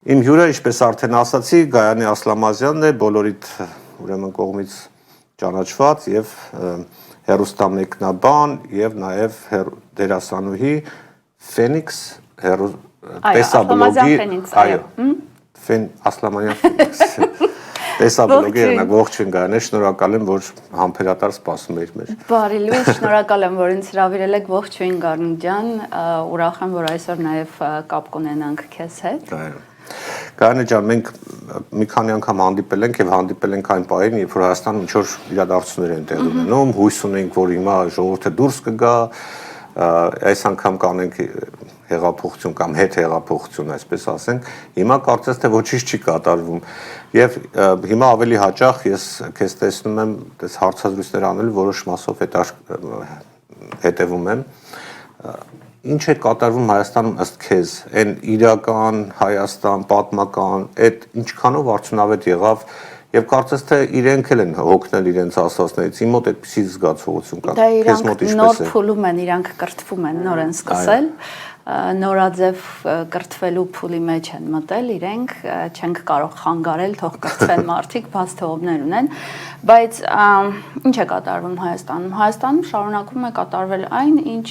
Իմ հյուրը, ինչպես արդեն ասացի, Գայանի Ասլամազյանն է, բոլորիդ ուրեմն կողմից ճանաչված եւ հեռուստամեկնաբան եւ նաեւ դերասանուհի Ֆենիքս տեսաբլոգի, այո, Ասլամանյան Ֆենիքս տեսաբլոգի ողջույն Գայանե, շնորհակալ եմ, որ համբերատար սպասում եք մեր։ Բարի լույս, շնորհակալ եմ, որ ինձ հրավիրել եք, ողջույն Գառնիկ ջան, ուրախ եմ, որ այսօր նաեւ կապ կունենանք քեզ հետ։ Այո։ Գայանե ջան, մենք մի քանի անգամ հանդիպել ենք եւ հանդիպել ենք այն պահին, երբ որ Հայաստանում ինչ որ իրադարձություններ են տեղի ունենում, հույս ունենք, որ հիմա ժողովուրդը դուրս կգա, այս անգամ կանենք հեղափոխություն կամ հետհեղափոխություն, այսպես ասենք, հիմա կարծես թե ոչինչ չի կատարվում եւ հիմա ավելի հաճախ ես քեզ տեսնում եմ այս հարցազրույցներ անելու որոշ մասով հետևում եմ Ինչ է կատարվում Հայաստանում ըստ քեզ, այն իրական Հայաստան, պատմական, այդ ինչքանով արդյունավետ եղավ եւ կարծես թե իրենք էլ են հոգնել իրենց ասածներից, իմ մոտ այդպիսի զգացողություն կա, քեզ մոտ ինչպես է։ Նոր փուլում են, իրանք կրթվում են, նոր են սկսել, նորաձև կրթվելու փուլի մեջ են մտել իրենք, չենք կարող խանգարել, թող կրթվեն մարդիկ, բաց թողումներ ունեն, բայց ինչ է կատարվում Հայաստանում։ Հայաստանում շարունակվում է կատարվել այն, ինչ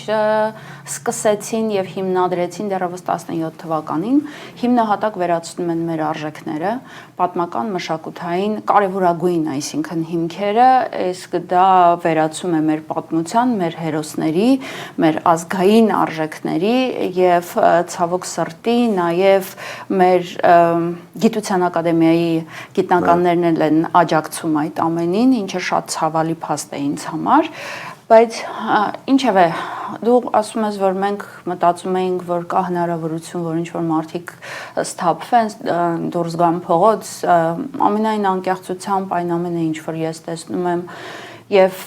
սկսեցին եւ հիմնադրեցին դեռևս 17 թվականին, հիմնահատակ վերացնում են մեր արժեքները, պատմական, մշակութային, կարևորագույն, այսինքն հիմքերը, իսկ դա վերացում է մեր պատմության, մեր հերոսների, մեր ազգային արժեքների եւ ցավոք սրտի նաեւ մեր գիտության ակադեմիայի գիտնականներն են աջակցում այդ ամենին, ինչը շատ ցավալի փաստ է ինձ համար, բայց ինչևէ դու ասում ես, որ մենք մտածում էինք, որ կա հնարավորություն, որ ինչ-որ մարդիկ սթափվեն, դուրս գան փողոց, ամենայն անկեղծությամբ այն ամենը, ինչ որ ես տեսնում եմ եւ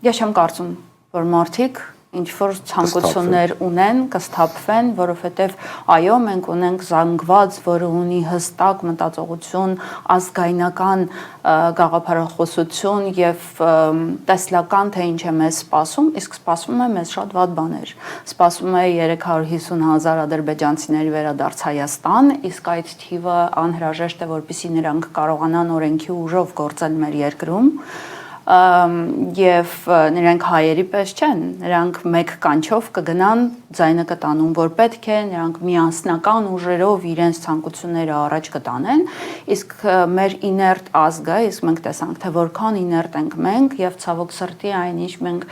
ես չեմ կարծում, որ մարդիկ ինչ-որ ցանկություններ ունեն, կսթափվեն, որովհետև այո, մենք ունենք զանգված, որը ունի հստակ մտածողություն, ազգայնական գաղափարախոսություն եւ տեսլական, թե ինչ է մեզ սպասում, իսկ սպասվում է մեզ շատ վատ բաներ։ Սպասում է 350,000 ադրբեջանցիների վերադարձ Հայաստան, իսկ այդ թիվը անհրաժեշտ է, որպեսզի նրանք կարողանան օրենքի ուժով գործել մեր երկրում եւ նրանք հայերի պես չեն, նրանք մեկ կանչով կգնան, ձայնը կտանուն, որ պետք է, նրանք միասնական ուժերով իրենց ցանկությունները առաջ կտանեն, իսկ մեր իներտ ազգը, իսկ մենք տեսանք, թե որքան իներտ ենք մենք եւ ցավոք սրտի այնինչ մենք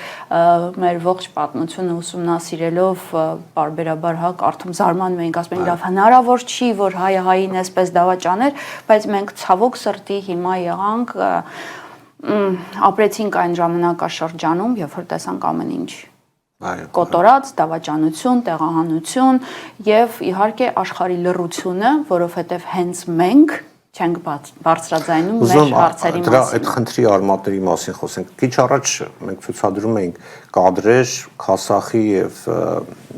մեր ողջ պատմությունը ուսումնասիրելով բարբերաբար հա կարդում զարմանում էինք, ասում էինք, լավ հնարավոր չի, որ հայը հային էսպես դավաճաներ, բայց մենք ցավոք սրտի հիմա եղանք ապրեցինք այն ժամանակաշրջանում, երբ որ տեսանք ամեն ինչ կոտորած, դավաճանություն, տեղահանություն եւ իհարկե աշխարհի լռությունը, որովհետեւ հենց մենք չենք բարձրաձայնում մեր հարցերի մասին։ Այդ խնդրի արմատների մասին խոսենք։ Քիչ առաջ մենք ցուցադրում էինք կադրեր Քասախի եւ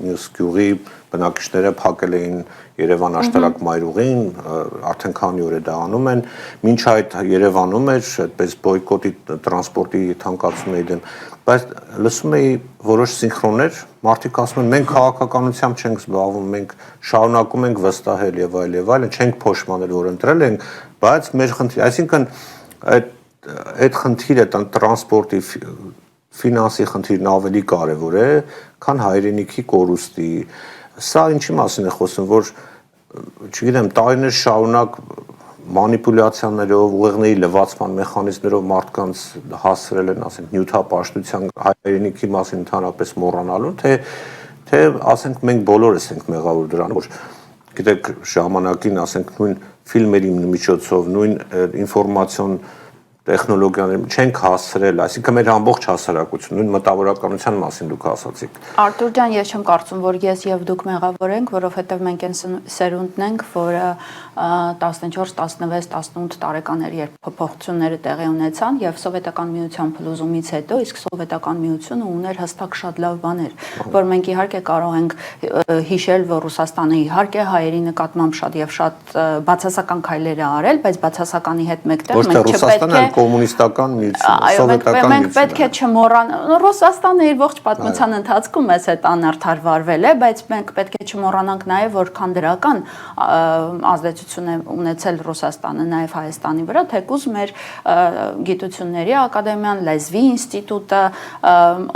մյուս գյուղի բնակիչները փակել էին Երևան աշտարակ մայրուղին, արդեն քանի օր է դա անում են, մինչ այդ Երևանում էր այդպես բոյկոտի տրանսպորտի թանկացումների դեմ, բայց լսում էի որոշ սինխրոններ, մարդիկ ասում են մենք քաղաքականությամբ չենք զբաղվում, մենք շարունակում ենք վստահել եւ այլն, չենք փոշմանել, որ ընտրել ենք, բայց մեր խնդիրը, այսինքն այդ խնդիրը տրանսպորտի ֆինանսի խնդիրն ավելի կարևոր է, քան հայրենիքի կորուստի Սա ինչի մասին է խոսում, որ, չգիտեմ, տարիներ շարունակ մանիպուլյացիաներով, ուղեղների լվացման մեխանիզմներով մարդկանց հասցրել են, ասենք, նյութապաշտության հայրենիքի մասին ընդհանրապես մոռանալու, թե ասենք մենք բոլորս ենք մեղավոր դրան, որ գիտեք, ժամանակին, ասենք, նույն ֆիլմերի միջոցով, նույն ինֆորմացիոն տեխնոլոգիաներ չենք հասցրել, այսինքն մեր ամբողջ հասարակություն, նույն մտավորականության մասին դուք ասացիք։ Արտուր ջան, ես չեմ կարծում, որ ես եւ դուք մեղավոր ենք, որովհետեւ մենք այն սերունդն ենք, որը 14, 16, 18 տարեկաների երբ փոփոխությունները տեղի ունեցան եւ սովետական միության փլուզումից հետո, իսկ սովետական միությունը ուներ հստակ շատ լավ բաներ, որ մենք իհարկե կարող ենք հիշել, որ Ռուսաստանը իհարկե հայերի նկատմամբ շատ եւ շատ բացասական քայլեր է արել, բայց բացասականի հետ մեկտեղ մենք չպետք է կոմունիստական միությունը, սովետական միությունը։ Մենք պետք է չմոռանանք, Ռուսաստանը իր ողջ պատմության ընթացքում էս այդ անարդար վարվել է, բայց մենք պետք է չմոռանանք նաև որքան դրական ազդեցություն է ունեցել Ռուսաստանը նաև Հայաստանի վրա, թեկուզ մեր գիտությունների ակադեմիան, լեզվի ինստիտուտը,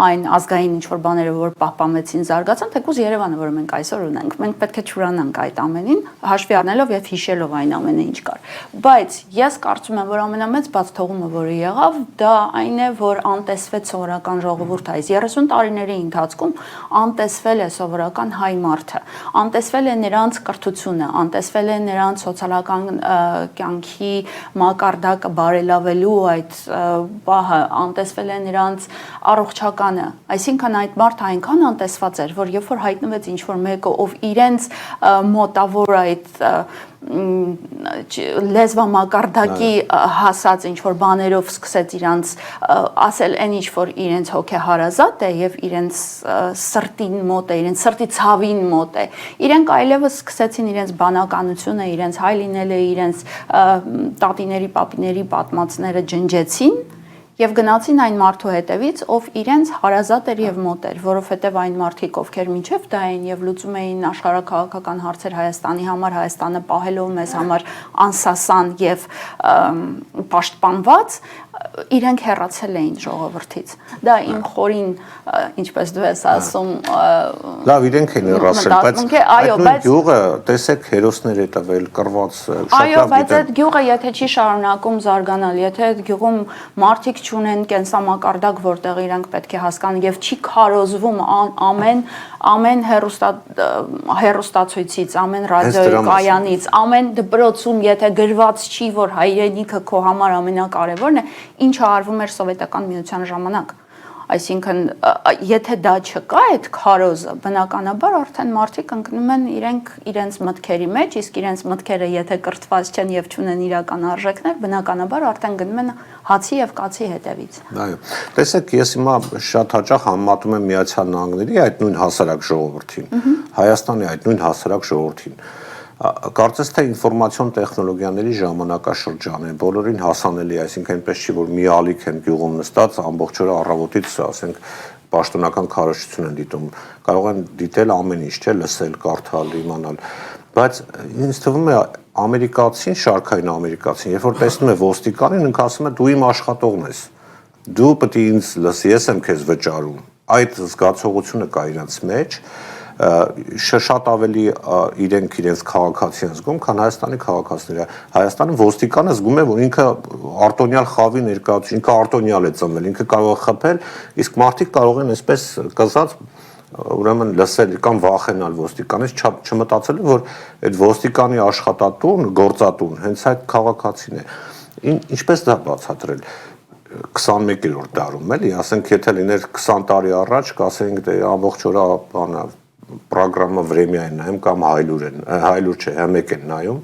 այն ազգային ինչ-որ բաները, որ պահպանվեցին, զարգացան, թեկուզ Երևանը, որը մենք այսօր ունենք, մենք պետք է չուրանանք այդ ամենին, հաշվի առնելով եւ հիշելով այն ամենը, ինչ կար։ Բայց ես կարծում եմ, որ ամենամեծ բացթողումը, որը եղավ, դա այն է, որ անտեսվեց սովորական ժողովուրդը, այս 30 տարիների ընթացքում անտեսվել է սովորական հայ մարդը, անտեսվել է նրանց կրթությունը, անտեսվել է նրանց սոցիալական կյանքի մակարդակը բարելավելու այդ պահը, անտեսվել է նրանց առողջականը, այսինքն այդ մարդը այնքան անտեսված էր, որ երբ որ հայտնվեց ինչ-որ մեկը, ով իրենց մոտավոր այդ լեզվամակարդակի հասած ինչ-որ բաներով սկսեց իրանց ասել այն ինչ-որ իրենց հոգեհարազատ է եւ իրենց սրտին մոտ է, իրենց սրտի ցավին մոտ է, իրենք այլևս սկսեցին իրենց բանականությունը, իրենց հայ լինելը, իրենց տատիների, պապիների պատմածները ջնջեցին եւ գնացին այն մարդու հետևից, ով իրենց հարազատ էր եւ մոտ էր, որովհետեւ այն մարդիկ, ովքեր մինչեւ դա էին եւ լուծում էին աշխարհաքաղաքական հարցեր Հայաստանի համար, Հայաստանը պահելով մեզ համար անսասան եւ պաշտպանված, իրենք հեռացել էին ժողովրդից։ Դա իմ խորին, ինչպես դու ես ասում, լավ, իրենք են հեռացել, բայց այդ նույն գյուղը, տեսեք, հերոսներ է տվել, կռված, շատ լավ գիտեն։ Այո, բայց այդ գյուղը եթե չի շարունակում զարգանալ, եթե այդ գյուղում մարդիկ չունեն կենսամակարդակ, որտեղ իրենք պետք է հասկանան եւ չի քարոզվում ամեն հեռուստացույցից, ամեն ռադիոյի կայանից, ամեն դպրոցում, եթե գրված չի, որ հայրենիքը քո համար ամենակարևորն է, ինչը արվում էր սովետական միության ժամանակ։ Այսինքն, եթե դա չկա այդ քարոզը, բնականաբար արդեն մարդիկ ընկնում են իրենց մտքերի մեջ, իսկ իրենց մտքերը եթե կրթված չեն եւ չունեն իրական արժեքներ, բնականաբար արդեն գնում են հացի եւ կացի հետևից։ Այո։ Տեսեք, ես հիմա շատ հաճախ համեմատում եմ Միացյալ Նահանգների այդ նույն հասարակ ժողովրդին, Հայաստանի այդ նույն հասարակ ժողովրդին։ Կարծես թե ինֆորմացիոն տեխնոլոգիաների ժամանակաշրջան է, բոլորին հասանելի, այսինքն այնպես չի, որ մի ալիք են գյուղում նստած, ամբողջ օրը առավոտից, ասենք, պաշտոնական քարոզություն են դիտում, կարող են դիտել ամեն ինչ, չէ, լսել, կարդալ, իմանալ, բայց ինձ թվում է ամերիկացին, շարքային ամերիկացին, երբ որ տեսնում է ոստիկանին, ինքը ասում է դու իմ աշխատողն ես, դու պետք է ինձ լսի, ես եմ քեզ վճարում, այդ զգացողությունը կա իրենց մեջ, շատ ավելի իրենց քաղաքացի են զգում, քան Հայաստանի քաղաքացիները։ Հայաստանը ոստիկանը զգում է, որ ինքը արտոնյալ խավի ներկայացուցիչ, ինքը արտոնյալ է ծնվել, ինքը կարող է խփել, իսկ մարդիկ կարող են այսպես կզած ուրեմն լսել կամ վախենալ ոստիկանից, չմտածել, որ այդ ոստիկանի աշխատատուն, գործատուն հենց այդ քաղաքացին է։ Ինչպես դա բացատրել 21-րդ դարում, էլի, ասենք, եթե լիներ 20 տարի առաջ, կասենք, դե ամբողջ օրը բանը պրոգրամը վրեմյա են նայում կամ հայլուր չէ, հմեկ են նայում,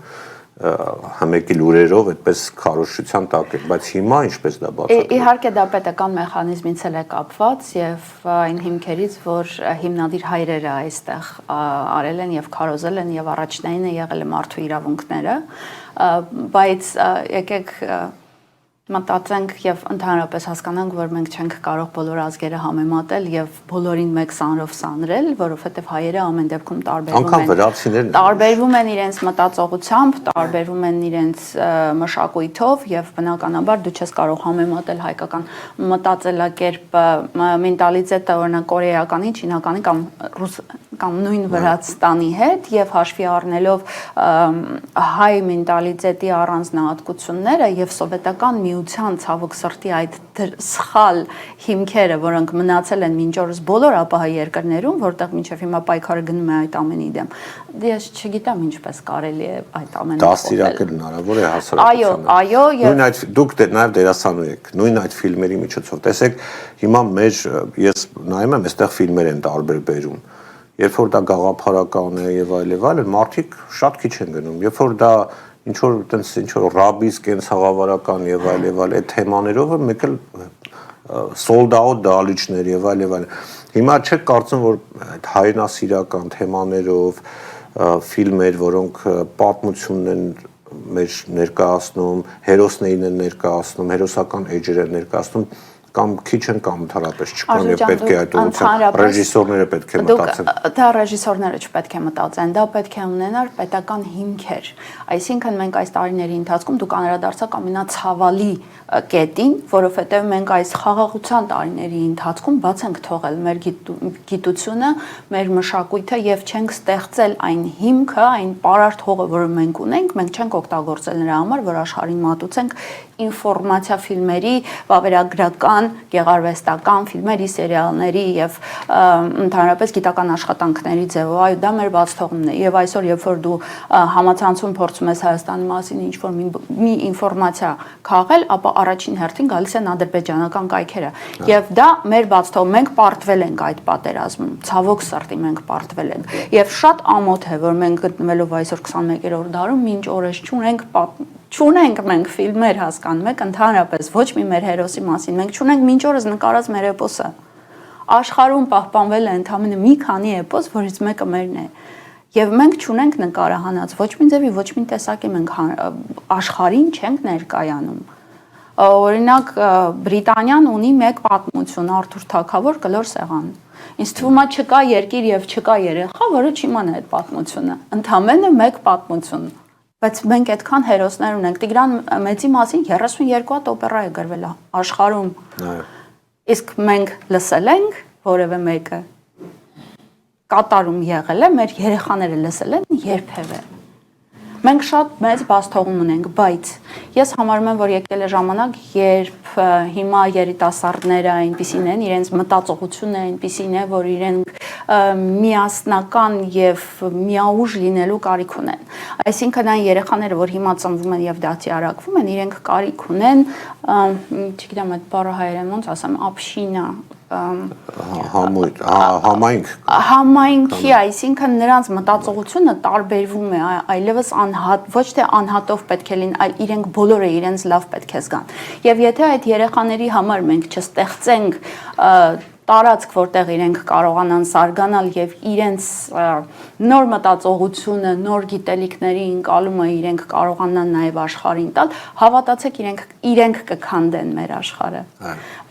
հմեկի լուրերով այդպես քարոզչության տակ են, բայց հիմա ինչպես դա բացատրել։ Իհարկե դա պետական մեխանիզմից էլ է կապված եւ այն հիմքերից, որ հիմնադիր հայրերը այստեղ արել են եւ քարոզել են եւ առաջնային է եղել մարդու իրավունքները, բայց եկեք մտածենք եւ ընդհանրապես հասկանանք, որ մենք չենք կարող բոլոր ազգերը համեմատել եւ բոլորին մեկ սանրով սանրել, որովհետեւ հայերը ամեն դեպքում տարբերվում են իրենց մտածողությամբ, տարբերվում են իրենց մշակույթով եւ բնականաբար դու չես կարող համեմատել հայկական մտածելակերպը, մենտալիտետը, օրինակ կորեականի, չինականի կամ նույն Վրաստանի հետ եւ հաշվի առնելով հայ մենտալիտետի առանձնահատկությունները եւ սովետական միության ցավոք սրտի այդ սխալ հիմքերը, որոնք մնացել են մինչ օրս բոլոր ապահա երկրներում, որտեղ մինչև հիմա պայքարը գնում է այդ ամենի դեմ։ Ես չգիտեմ ինչպես կարելի է այդ ամենը դաստիարակել հնարավոր է հասարակությանը։ Այո, նույն այդ դուք նաեւ դերասանու եք, նույն այդ ֆիլմերի միջոցով։ Տեսեք, հիմա ես նայում եմ, այստեղ ֆիլմեր են տարբեր բերում։ Երբ որ դա գաղափարական է եւ այլն, մարդիկ շատ քիչ են գնում։ Երբ որ դա ինչ որ ռաբիս կենցաղավարական եւ այլն, այդ թեմաներով մեկ էլ sold out դալիճներ եւ այլն։ Հիմա չեք կարծում, որ այդ հայրենասիրական թեմաներով ֆիլմեր, որոնք պատմությունն են մեր ներկայացնում, հերոսներին են ներկայացնում, հերոսական էջերը են ներկայացնում, կամ քիչ են կամ ընդհանրապես չկան եւ պետք է այդ ուղղությամբ ռեժիսորները պետք է մտածեն։ Դա ռեժիսորները չպետք է մտածեն, դա պետք է ունենար պետական հիմքեր։ Այսինքն մենք այս տարիների ընթացքում դուք անդրադարձաք ամենացավալի կետին, որովհետև մենք այս խաղաղության տարիների ընթացքում բաց ենք թողել մեր գիտությունը, մեր մշակույթը եւ չենք ստեղծել այն հիմքը, այն պարարտ հողը, որը մենք ունենք, մենք չենք օգտագործել նրա համար, որ աշխարհին մատուցենք ինֆորմացիա ֆիլմերի, վավերագրական, գեղարվեստական ֆիլմերի, սերիալների եւ ընդհանրապես գիտական աշխատանքների ձևով, այո, դա մեր բաց թողումն է։ Եվ այսօր, երբ որ դու համացանցում փորձում ես Հայաստանի մասին ինչ-որ մի ինֆորմացիա քաղել, ապա առաջին հերթին գալիս են ադրբեջանական կայքերը։ Եվ դա մեր բաց թող, մենք պարտվել ենք այդ պատերազմում, ցավոք սրտի մենք պարտվել ենք։ Եվ շատ ամոթ է, որ մենք գտնվելով այսօր 21-րդ դարում մինչ օրս չունենք մենք ֆիլմեր, հասկանում եք, ընդհանրապես ոչ մի մեր հերոսի մասին, մենք չունենք մինչ օրս նկարած մեր էպոսը։ Աշխարհում պահպանվել է ընդամենը մի քանի էպոս, որից մեկը մերն է։ Եվ մենք չունենք նկարահանած ոչ մի ձևի, ոչ մի տեսակի մենք աշխարհին չենք ներկայանում։ Օրինակ Բրիտանիան ունի մեկ պատմություն, Արթուր Թագավոր կլոր սեղան։ Ինձ թվում է չկա երկիր եւ չկա երեխա, որը չիմանա այդ պատմությունը։ Ընդամենը մեկ պատմություն։ Բայց մենք այդքան հերոսներ ունենք։ Տիգրան Մեծի մասին 32 հատ օպերա է գրվել աշխարհում։ Իսկ մենք լսել ենք որևէ մեկը։ Կատարում եղել է, մեր երեխաները լսել են երբևէ։ Մենք շատ մեծ բաց թողում ունենք, բայց ես համարում եմ, որ եկել է ժամանակ, երբ հիմա երիտասարդները այնպիսին են, իրենց մտածողությունը այնպիսին է, որ իրենք միասնական եւ միաուժ լինելու կարիք ունեն։ Այսինքն այն երեխաները, որ հիմա ծնվում են եւ դաստիարակվում են, իրենք կարիք ունեն, չգիտեմ այդ բառը հայերեն ոնց ասեմ, ապշինա, համայնքի, այսինքն նրանց մտածողությունը տարբերվում է, այլևս ոչ թե անհատով պետք է լինեն, այլ իրենք բոլորը իրենց լավ պետք է զգան։ Եվ եթե այդ երեխաների համար մենք չստեղծենք տարածք, որտեղ իրենք կարողանան զարգանալ եւ իրենց նոր մտածողությունը, նոր գիտելիքների ընկալումը իրենք կարողանան նաեւ աշխարհին տալ, հավատացեք իրենք կքանդեն մեր աշխարհը։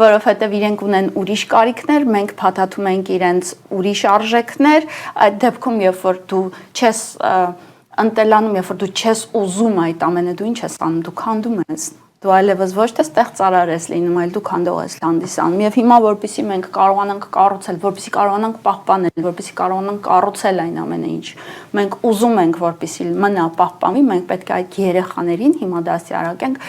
Որովհետեւ իրենք ունեն ուրիշ կարիքներ, մենք փաթաթում ենք իրենց ուրիշ արժեքներ, այդ դեպքում երբ որ դու չես ընտելանում, երբ որ դու չես ուզում այդ ամենը, դու ինչ ես անում, դու քանդում ես։ Դու այլևս ոչ թե ստեղծարար ես լինում, այլ դու քանդող ես հանդիսանում։ Եվ հիմա որպեսզի մենք կարողանանք կառուցել, որպեսզի կարողանանք պահպանել, որպեսզի կարողանանք կառուցել այն ամենը, ինչ մենք ուզում ենք, որպեսզի մնա պահպանվի, մենք պետք է այդ երեխաներին հիմա դաստիարակենք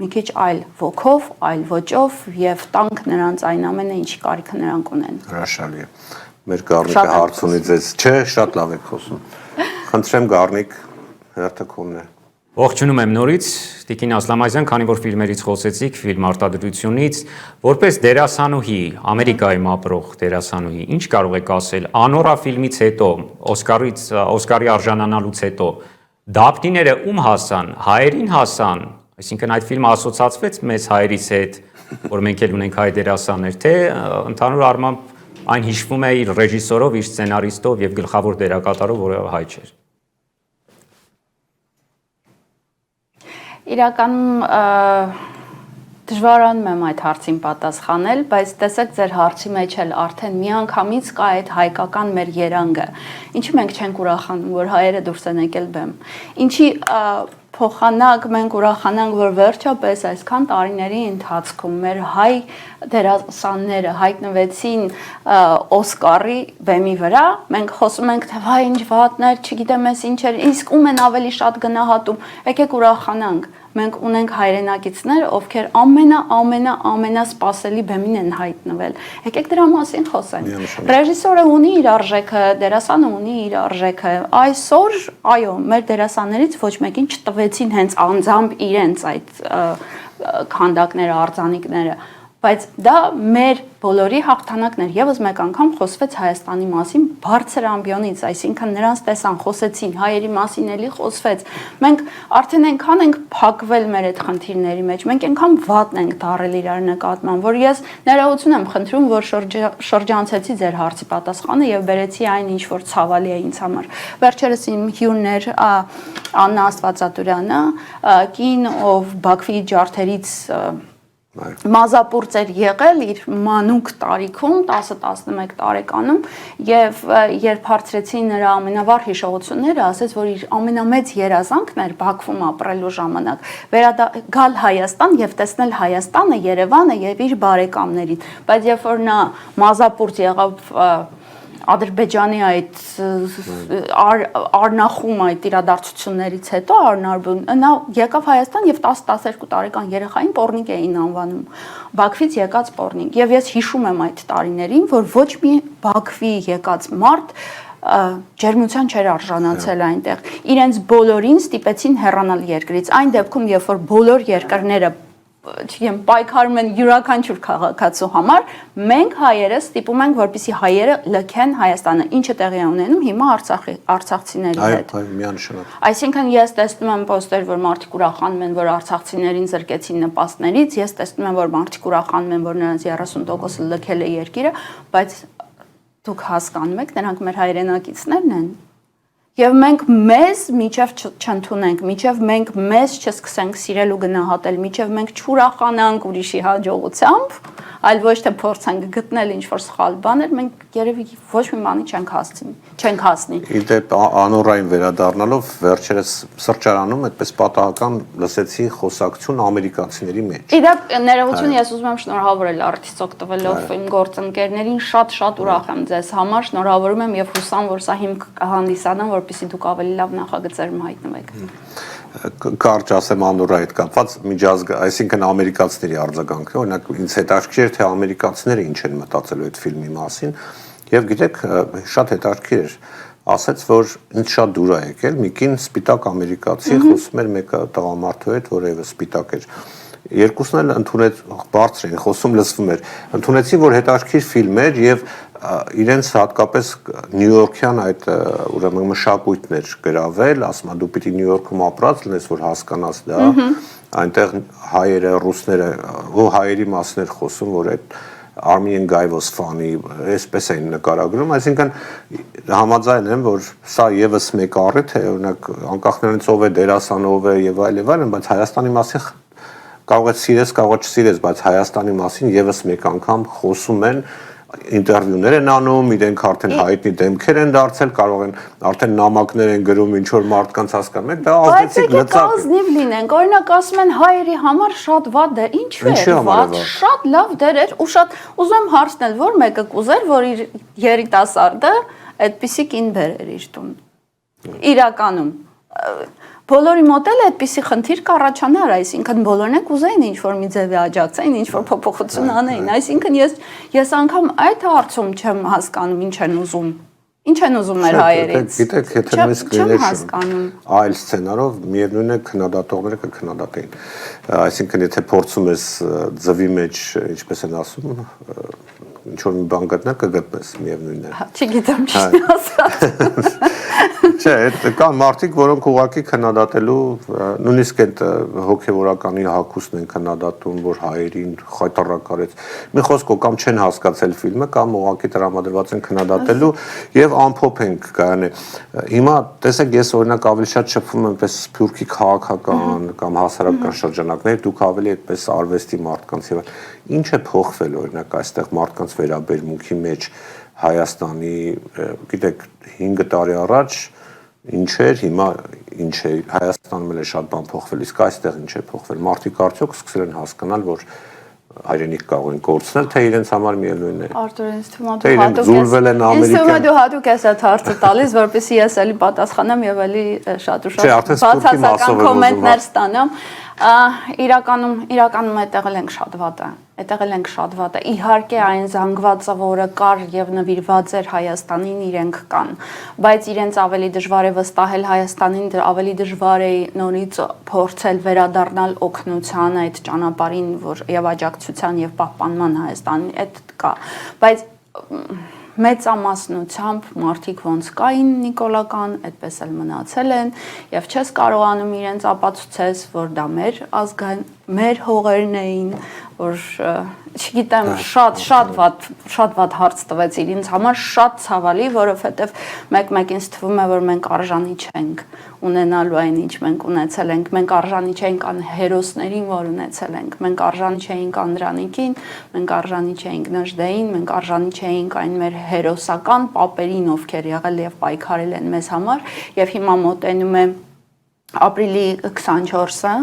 մի քիչ այլ ոգով, այլ ոճով եւ տանք նրանց այն ամենը, ինչի կարիքը նրանք ունեն։ Հրաշալի է։ Մեր Գառնիկը հարց ունի ձեզ, չէ, շատ լավ եք խոսում։ Խնդրեմ Գառնիկ, հերթականն է։ Ողջունում եմ նորից, Տիկին Ասլամազյան, քանի որ ֆիլմերից խոսեցիք, ֆիլմ արտադրությունից, որպես դերասանուհի, Ամերիկայում ապրող դերասանուհի, ինչ կարող եք ասել Անորա ֆիլմից հետո, Օսկարի արժանանալուց հետո, դափնիները ում հասան, հայերին հասան, այսինքն այդ ֆիլմը ասոցացվեց մեզ հայերիս հետ, որ մենք էլ ունենք հայ դերասաններ, թե ընդհանուր առմամբ այն հիշվում է իր ռեժիսորով, իր սցենարիստով եւ գլխավոր դերակատարով, որը հայ չէր։ Իրականում դժվարանում եմ այդ հարցին պատասխանել, բայց տեսեք ձեր հարցի մեջ էլ արդեն միանգամից կա այդ հայկական մեր երանգը։ Ինչի մենք չենք ուրախանում, որ հայերը դուրս են եկել բեմ։ Ինչի փոխանակ մենք ուրախանանք, որ վերջապես այսքան տարիների ընթացքում մեր հայ դերասանները հայտնվեցին Օսկարի բեմի վրա, մենք խոսում ենք, թե վայ ինչ վատներ, չգիտեմ ես ինչեր, իսկ ում են ավելի շատ գնահատում, եկեք ուրախանանք։ Մենք ունենք հայրենակիցներ, ովքեր ամենասպասելի բեմին են հայտնվել։ Եկեք դրա մասին խոսենք։ Ռեժիսորը ունի իր արժեքը, դերասանը ունի իր արժեքը։ Այսօր, այո, մեր դերասաններից ոչ մեկին չտվեցին հենց անձամբ իրենց այդ քանդակները, արձանիկները, բայց դա մեր բոլորի հաղթանակն էր։ Եվս մեկ անգամ խոսվեց Հայաստանի մասին բարձր ամբիոնից, այսինքն նրանց տեսան, խոսեցին, հայերի մասին էլի խոսվեց։ Մենք արդեն այնքան ենք փակվել մեր այդ խնդիրների մեջ, մենք այնքան վատն ենք դարել իրար նկատմամբ, որ ես ներողություն եմ խնդրում, որ շրջանցեցի ձեր հարցի պատասխանը եւ բերեցի այն, ինչ որ ցավալի է ինձ համար։ Վերջերս իմ հյուրն էր Աննա Աստվածատուրյանը, կին, ով Բաքվի ջարդերից մազապուրծ էր եղել իր մանուկ տարիքում 10-11 տարեկանում եւ երբ հարցրեցին նրա ամենավառ հիշողությունները, ասեց, որ իր ամենամեծ երազանքն էր Բաքվում ապրելու ժամանակ գալ Հայաստան եւ տեսնել Հայաստանը, Երևանը եւ իր բարեկամներին, բայց երբ որ նա մազապուրծ եղավ Ադրբեջանի այդ Արնախում այդ իրադարձություններից հետո նա եկավ Հայաստան եւ 10-12 տարեկան երեխային պոռնիկ էին անվանում Բաքվից եկած պոռնիկ եւ ես հիշում եմ այդ տարիներին որ ոչ մի Բաքվի եկած մարդ ջերմության չէր արժանացել այնտեղ իրենց բոլորին ստիպեցին հեռանալ երկրից այն դեպքում երբ որ բոլոր երկրները չգիտեմ պայքարում են յուրաքանչյուր քաղաքացու համար մենք հայերը ստիպում ենք որպեսզի հայերը լքեն Հայաստանը ինչը տեղի ունենում հիմա արցախցիների հետ միանշանակ այսինքն ես տեսնում եմ պոստեր որ մարդիկ ուրախանում են որ արցախցիներին զրկեցին նպաստներից ես տեսնում եմ որ մարդիկ ուրախանում են որ նրանց 30%-ը լքել է երկիրը բայց դուք հասկանում եք նրանք մեր հայրենակիցներն են Եվ մենք մեզ միջև չընդունենք, միջև մենք մեզ չսկսենք սիրել ու գնահատել, միջև մենք չուրախանանք ուրիշի հաջողությամբ, այլ ոչ թե փորձենք գտնել ինչ-որ սխալ բաներ, մենք երևի ոչ մի բանի չենք հասնի։ Իդեպ անորային վերադառնալով վերջերս սրճարանում այդպես պատահական լսեցի խոսակցություն ամերիկացիների մեջ։ Իդեպ ներողություն ես ուզում եմ շնորհավորել արդյոք տվելով իմ գործընկերներին շատ ուրախ եմ ձեզ համար, շնորհավորում եմ եւ հուսամ, որ սա հիմք կհանդիսանա, որպեսզի դուք ավելի լավ նախագծերում հայտնվեք։ Կարճ ասեմ անորայ հետ կապված այսինքն ամերիկացիների արձագանքը, օրինակ ինձ հետաքրքիր թե ամերիկացիները ինչ են մտածելու այդ ֆիլմի մասին, եւ գիտեք շատ հետաքրքիր էր, ասաց որ ինձ շատ դուր է եկել, մի կին սպիտակ ամերիկացի խոսում էր մեկը տղամարդու հետ, որը եւս սպիտակ էր։ Երկուսն էլ ընդունեց բարձր էին, խոսում լսվում էր։ Ընդունեցին, որ հետաքրքիր ֆիլմ էր եւ իրենց հատկապես նյույորքյան այդ ուրեմն մշակույթն էր գրավել, ասում դու պիտի Նյույորքում ապրած լինես, որ հասկանաս դա, այնտեղ հայերը, ռուսները, ու հայերի մասն էր խոսում, որ այդ Armenian guy was funny, այսպես էին նկարագրում, այսինքն համաձայն եմ, որ սա եւս մեկ առիթ է, օրինակ անկախ նրանից ով է դերասան, ով է եւ այլն, բայց Հայաստանի մասին կարող է սիրես, կարող է չսիրես, բայց Հայաստանի մասին եւս մեկ անգամ խոսում են ինտերվյուներ են անում, իրենք արդեն հայտնի դեմքեր են դարձել, կարող են արդեն նամակներ են գրում ինչ որ մարդկանց հասկանում եք, դա ազդեցիկ լծակ է։ Բայց ազնիվ լինենք, օրինակ ասում են հայերի համար շատ վատ դեր, ինչու է վատ, շատ լավ դեր էր ու շատ ուզում եմ հարցնել, որ մեկը կուզեր, որ իր երիտասարդը այդպիսի կին բերեր իր տուն։ Իրականում Բոլորի մոտ էլ այդպիսի խնդիր կառաջանար, այսինքն բոլորն են կուզեին ինչ-որ մի ձևի աջակցային, ինչ-որ փոփոխություն անեին, այսինքն ես անգամ այդ հարցում չեմ հասկանում ինչ են ուզում։ Ինչ են ուզում մեր հայերից։ Գիտեք, եթե նույնիսկ լիներ այլ սցենարով, միևնույն է քննադատողները կքննադատեին։ Այսինքն եթե փորձում ես ձվի մեջ, ինչպես են ասում, ինչ-որ մի բան գտնել, կգտնես, միևնույն է։ Չգիտեմ ճիշտ ասած։ Չէ, կան մարդիկ, որոնք ուղղակի քննադատելու, նույնիսկ այդ հոգևորականի հակուսն են քննադատում, որ հայերին խայտարակ արեց։ Մի խոսքով կամ չեն հասկացել ֆիլմը, կամ ուղղակի տրամադրված են քննադատելու եւ ամփոփ ենք կայանը։ Հիմա տեսեք, ես օրինակ ավելի շատ շփվում եմ պես սփյուռքի քաղաքական կամ հասարակական շրջանակներ, դուք ավելի այդպես արվեստի մարդկանց եւ ինչ է փոխվել օրինակ այստեղ մարդկանց վերաբերմունքի մեջ Հայաստանի, գիտեք, 5 տարի առաջ ինչ էր, հիմա ինչ է, Հայաստանում էլ է շատ բան փոխվել, իսկ այստեղ ինչ է փոխվել։ Մարդիկ արդյոք սկսել են հասկանալ, որ հայրենիք կարող են կորցնել, թե իրենց համար միևնույն է։ Արդյոք ինձ թվում է դու հատուկ ես այդ հարցը տալիս, որպեսզի ես էլի պատասխանեմ եւ էլի շատ ու շատ բացասական կոմենտներ ստանամ։ Իրականում այդտեղ ենք շատ վատ է։ Այդտեղ ենք շատ վատ է։ Իհարկե այն զանգվածը, որը կար եւ նվիրված էր Հայաստանին, իրենք կան, բայց իրենց ավելի դժվար է վստահել Հայաստանին, ավելի դժվար է նորից փորձել վերադառնալ օգնության այդ ճանապարհին, որ եւ աջակցության եւ պահպանման Հայաստանին, այդ կա, բայց մեծամասնությամբ մարդիկ ոնց կային նիկոլական, այդպես էլ մնացել են եւ չես կարողանում իրենց ապացուցես, որ դա մեր ազգային, մեր հողերն էին, որ չգիտեմ, շատ վատ հարց տվեցիր ինձ համար, շատ ցավալի, որովհետեւ մեկ-մեկ ինձ թվում է, որ մենք արժանի չենք ունենալու այն, ինչ մենք ունեցել ենք, մենք արժանի չենք ան հերոսներին, որ ունեցել ենք, մենք արժանի չենք Անդրանիկին, մենք արժանի չենք Նժդեին, մենք արժանի չենք այն մեր հերոսական պապերին, ովքեր եղել եւ պայքարել են մեզ համար, եւ հիմա մոտենում է ապրիլի 24-ը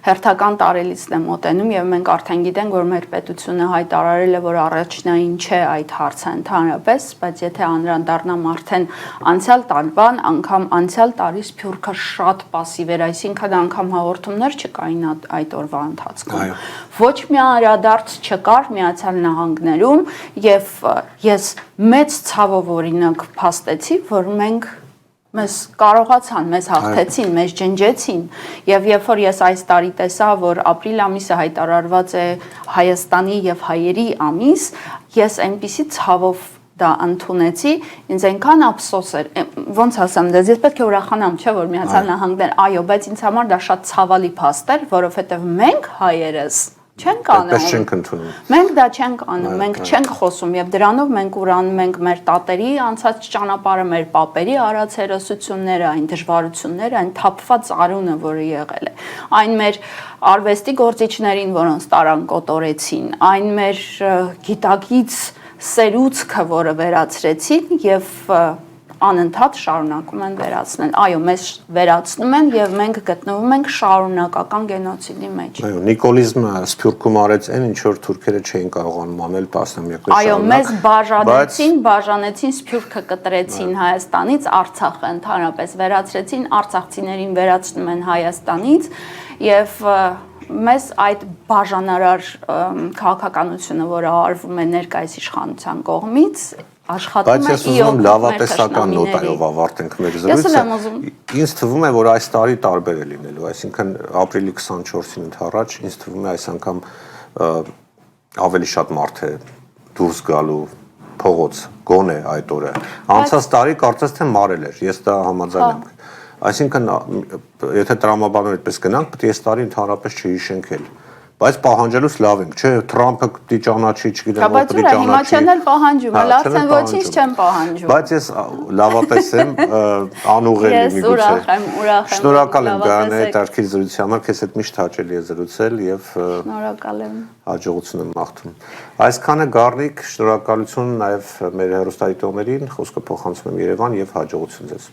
հերթական տարելիցն է մոտենում եւ մենք արդեն գիտենք, որ մեր պետությունը հայտարարել է, որ առաջնային չէ այդ հարցը ընդհանրապես, բայց եթե անդրադառնամ արդեն անցյալ տարվան, անգամ անցյալ տարի Սփյուռքը շատ пассив էր, այսինքն անգամ հաղորդումներ չկային այդ օրվա ընթացքում։ Ոչ մի անդրադարձ չկար Միացյալ Նահանգներում եւ ես մեծ ցավով օրինակ փաստեցի, որ մենք մեզ կարողացան, մեզ հաղթեցին, մեզ ջնջեցին եւ երբ որ ես այս տարի տեսա, որ ապրիլ ամիսը հայտարարված է Հայաստանի եւ հայերի ամիս, ես այնպիսի ցավով դա ընդունեցի, ինձ այնքան ափսոս էր, ոնց ասեմ, դες ես պետք է ուրախանամ, չէ՞ որ Միացյալ Նահանգներ, այո, բայց ինձ համար դա շատ ցավալի փաստ էր, որովհետեւ մենք հայերս չենք անում։ Մենք դա չենք անում, մենք չենք խոսում եւ դրանով մենք ուրանում ենք մեր տատերի անցած ճանապարհը, մեր պապերի արած հերոսությունները, այն դժվարությունները, այն թափված արունը, որը եղել է։ Այն մեր արվեստի գործիչներին, որոնց տարան կոտորեցին, այն մեր գիտակից սերուցքը, որը վերացրեցին եւ անընդհատ շարունակում են վերացնել։ Այո, մեզ վերացնում են եւ մենք գտնվում ենք շարունակական գենոցիդի մեջ։ Այո, նիկոլիզմը Սփյուռքում արեց այն, ինչ որ թուրքերը չէին կարողանում անել տասնամյակներ շարունակ։ Այո, մեզ բաժանեցին, Սփյուռքը կտրեցին Հայաստանից, Արցախը ընդհանրապես վերացրեցին, արցախցիներին վերացնում են Հայաստանից եւ մեզ այդ բաժանարար քաղաքականությունը, որը արվում է ներկայիս իշխանության կողմից, աշխատում է։ Բայց ես ուզում եմ լավատեսական նոտայով ավարտենք մեր զրույցը։ Ինձ թվում է, որ այս տարի տարբեր է լինելու, այսինքն ապրիլի 24-ին ընդառաջ ինձ թվում է այս անգամ ավելի շատ մարդ է դուրս գալու փողոց, գոնե այդ օրը։ Անցած տարի կարծես թե մարել էր, ես դա համաձայն եմ։ Այսինքն եթե տրամաբանորեն այդպես գնանք, պետք է այս տարի ընդհանրապես չհիշենք էլ։ Բայց պահանջելուց լավ ենք, չէ՞, Թրամփը պիտի ճանաչի, չգիտեմ, ո՞ր պիտի ճանաչի։ Հիմա չեն էլ պահանջում, հələ արդեն ոչինչ չեն պահանջում։ Բայց ես լավատես եմ, անուղղելի միգուցե։ Ուրախ եմ։ Շնորհակալ եմ Գայանե այդ արքի զրույցի համար, քեզ հետ միշտ հաճելի է զրուցել եւ շնորհակալ եմ։ Հաջողություն եմ մաղթում։ Այսքանը Գառնիկ, շնորհակալություն նաեւ մեր հեռուստադիտողներին, խոսքը փոխանցում եմ Երևան եւ հաջողություն ձեզ։